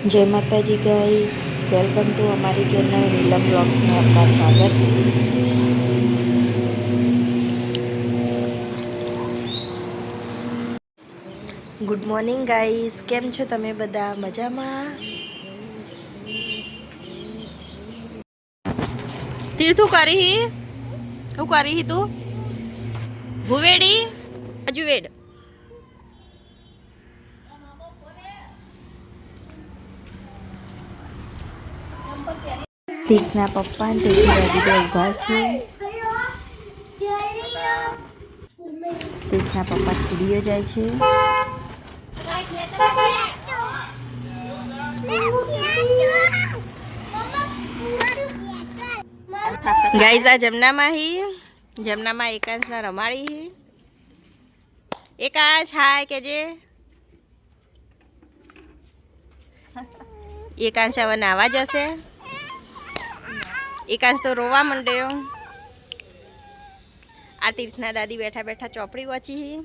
जय माता जी guys, welcome to हमारी चैनल नीलम ब्लॉग्स में आपका स्वागत है। गुड मॉर्निंग गाइस, केम छो तमे बधा मजामा? तीर्थू करी ही हूँ करी ही तू भुवेडी अजुवेड તીકના પપ્પા ને તીકની દાદી બે ઊભા છે. તીકના પપ્પા સ્ટુડિયો જાય છે. ગાઈઝ આ જમનામાં એકાંશના રમાડી એકાંશ હાય કે જે એકાંશ હવે નાવા જશે. એકાંશ તો રોવા માંડ્યો. આ તીર્થના દાદી બેઠા બેઠા ચોપડી વાંચી.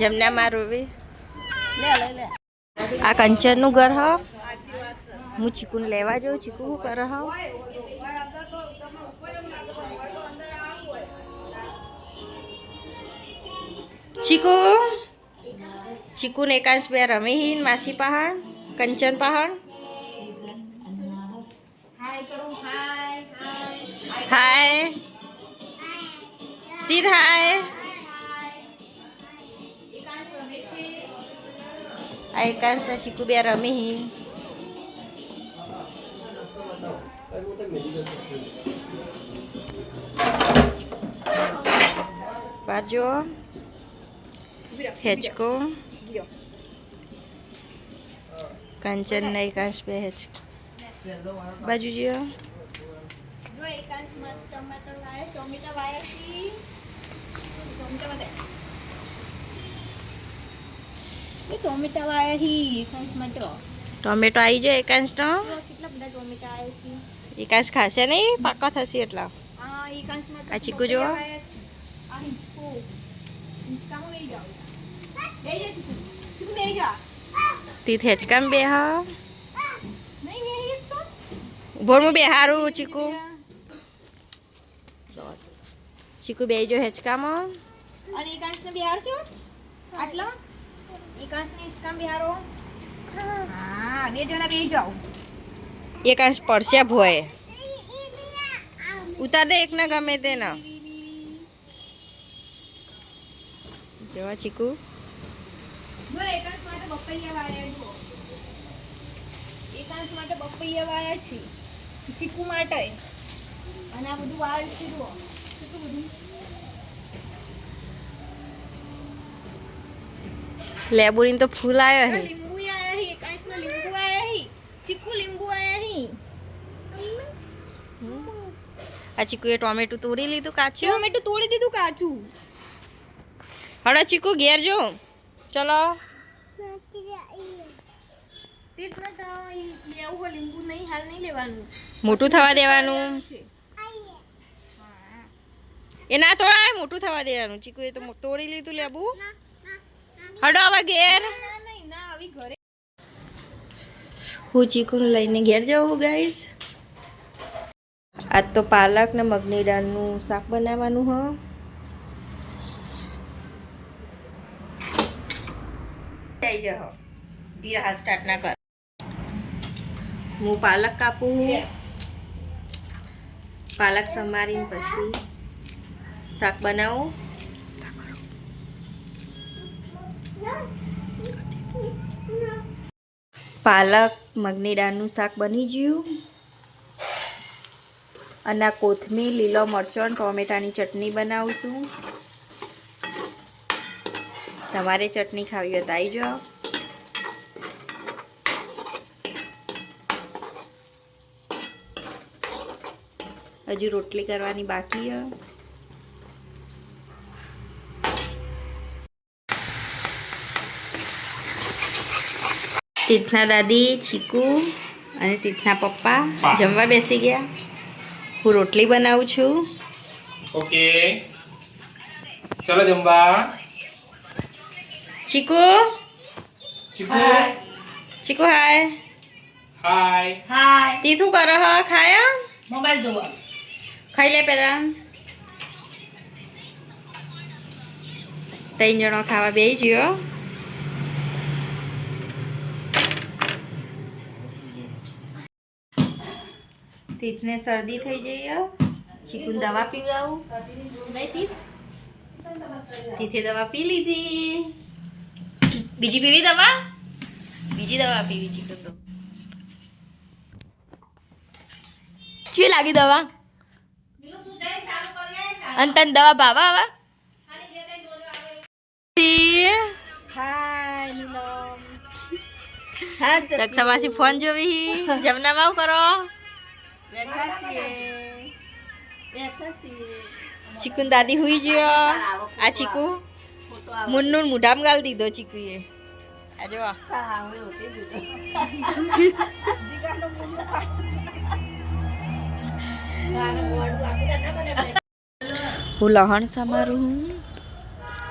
જમનામાં રોવી. આ કંચનનું ઘર હ. હું ચીકુને લેવા જાઉં. ચીકુ શું કરે હ? ચીકુ ને એકાંશ બે રમી માસી પહાણ કંચન પહાણ. હાય તીર હાય. આ એકાંશ ને ચીકુ બે રમી. બાજુ હેચકો કંચન ને એકાંશ બે હેચકો બાજુ જો. ટોમેટો આવી જાય એકાંશ નો. એકાંશ ખાશે નહીં, પાકા થશે એટલા. આ ચીકુ જો. તીથ હેચકામ બે હા ભોરમું બે હારું. ચીકુ બે જો હેચકામાં. અને એકાંશને બિહારશો આટલો. એકાંશને હિચકામ બિહારો. હા, બે જણા બેસી જાઓ. એકાંશ પડશે ભોય. ઉતાર દે એકને ગમે તે ના. જોવા ચીકુ. જો એકાંશ માટે બપૈયા વાયા જો. એકાંશ માટે બપૈયા વાયા છે. ચીકુ માટે. અને આ બધું વાળ છે જો. કેટલું બધું. લેબુરીન તો ફૂલ આવ્યો હે. લીંબુ આયા હી. એકાંશના લીંબુ આયા હી. ચીકુ લીંબુ આયા હી. આ ચીકુએ ટોમેટો તોડી લીધું કાચું. ટોમેટો તોડી દીધું કાચું. હડા ચીકુ ઘેર જો. ચલો લીંબુ નહીં હાલ નહીં લેવાનું. મોટું થવા દેવાનું. એ ના તોડાય, મોટું થવા દેવાનું. ચીકુએ તો તોડી લીધું લેબુ. હડો હવે ઘેર. ના આવી ઘરે હું ચીકુને લઈને ઘેર જાઉં ગાઈસ. આજ તો પાલક ને મગની દાળનું શાક બનાવવાનું હ. થઈ જાઓ ધીરે હાથ સ્ટાર્ટ ના કર. હું પાલક કાપું. પાલક સમારીને પછી શાક બનાવું. પાલક મગની દાળનું શાક બની ગયું. અને કોથમીર, લીલો મરચો અને ટોમેટાની ચટણી બનાવું છું. તમારે ચટણી ખાવી હોય તો આવી જાઓ. હજુ રોટલી કરવાની બાકી છે. તીર્થના દાદી, ચીકુ અને તીર્થના પપ્પા જમવા બેસી ગયા. હું રોટલી બનાવું છું. ઓકે ચલો જમવા. ચીકુ ચીકુ હાય હાય તી શું કરો હ ખાયા મોબાઈલ જોવા ખાઈ લે પેલા ત્રણ જણો ખાવા બેસી ગયો તીફને શરદી થઈ જઈ ચીકુને દવા પીવડાવું નહીં તીફ તીથે દવા પી લીધી બીજી પીવી દવા બીજી દવા પીવી ચીકુ તો ચી લાગી દવા અને તને દવા ભાવા આવા હાય નીલમ રક્ષા માસી ફોન જોવી જમનામાં આવું કરો બેઠા છીએ ચીકુ દાદી હુઈ ગયો આ ચીકુ મુન્નું મુઢામ ગાલ દીધો ચીકુએ આ જો હું લહણ સમારું હું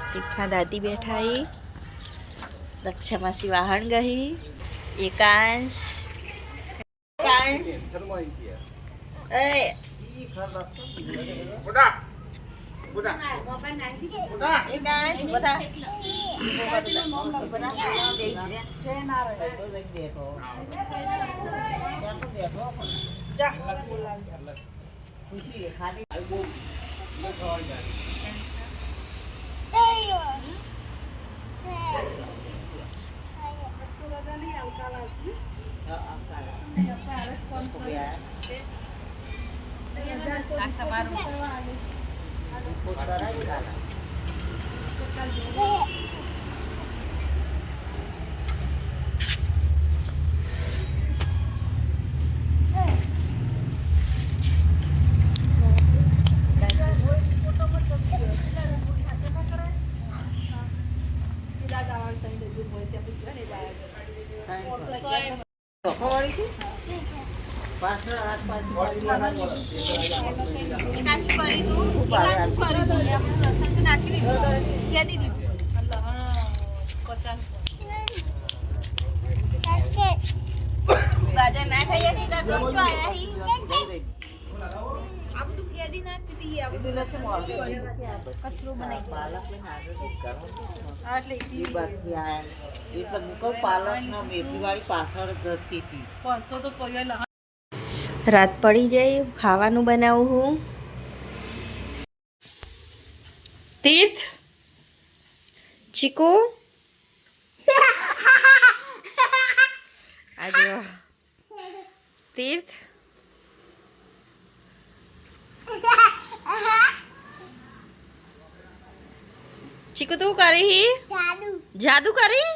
તીખા દાદી બેઠા એ રક્ષા માસી વાહણ ગઈ એકાંશ એ એકાંશ બધા શાક સમારું ગાજર ના ખાઈએ નહીં તો શું આયા હી આ બધું ફેદી નાખી દી આ બધું કચરો બનાવી પાલક ને એટલે પાલક ના મેથી વાળી પાછળ જતી હતી રાત પડી જાય ખાવાનું બનાવું હું તીર્થ ચીકુ આજો તીર્થ ચીકુ તું કરી હી જાદુ કરી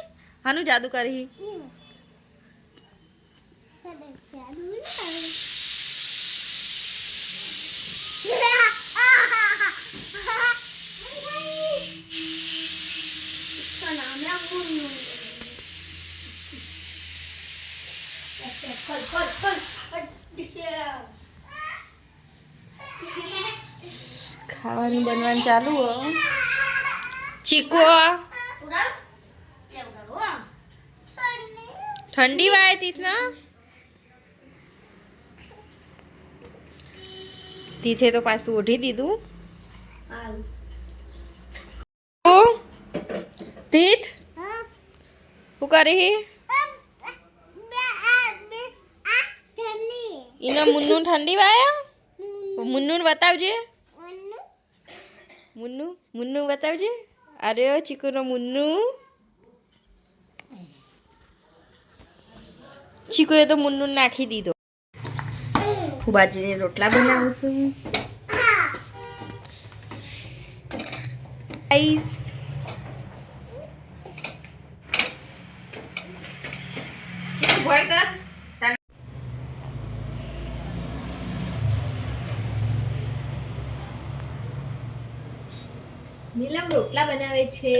હાનું જાદુ કરી હી ખાવાનું બનવાનું ચાલુ હો ચીકુ ઠંડી વાય તીથના તીથે તો પાછું ઓઢી દીધું તીથ શું કરી એનો મુન્નું ઠંડી વાયા મુન્નું બતાવજે મુન્નું બતાવજે અરે ચીકુનો મુન્નું ચીકુએ તો મુન્નું નાખી દીધો હું બાજરીને રોટલા બનાવું છું નીલમ રોટલા બનાવે છે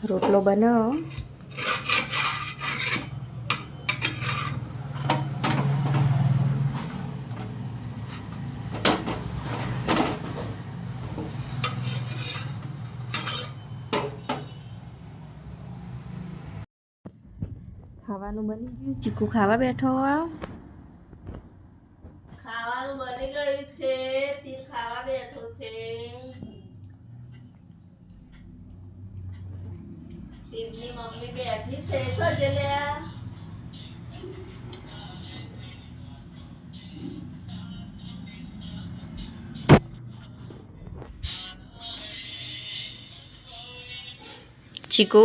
રોટલો બનાવો. ખાવાનું બની ગયું. ચીકુ ખાવા બેઠો. ખાવાનું બની ગયું છે. તીર ખાવા બેઠો છે. તીરની મમ્મી બેઠી છે. છો જેલ્યા ચીકુ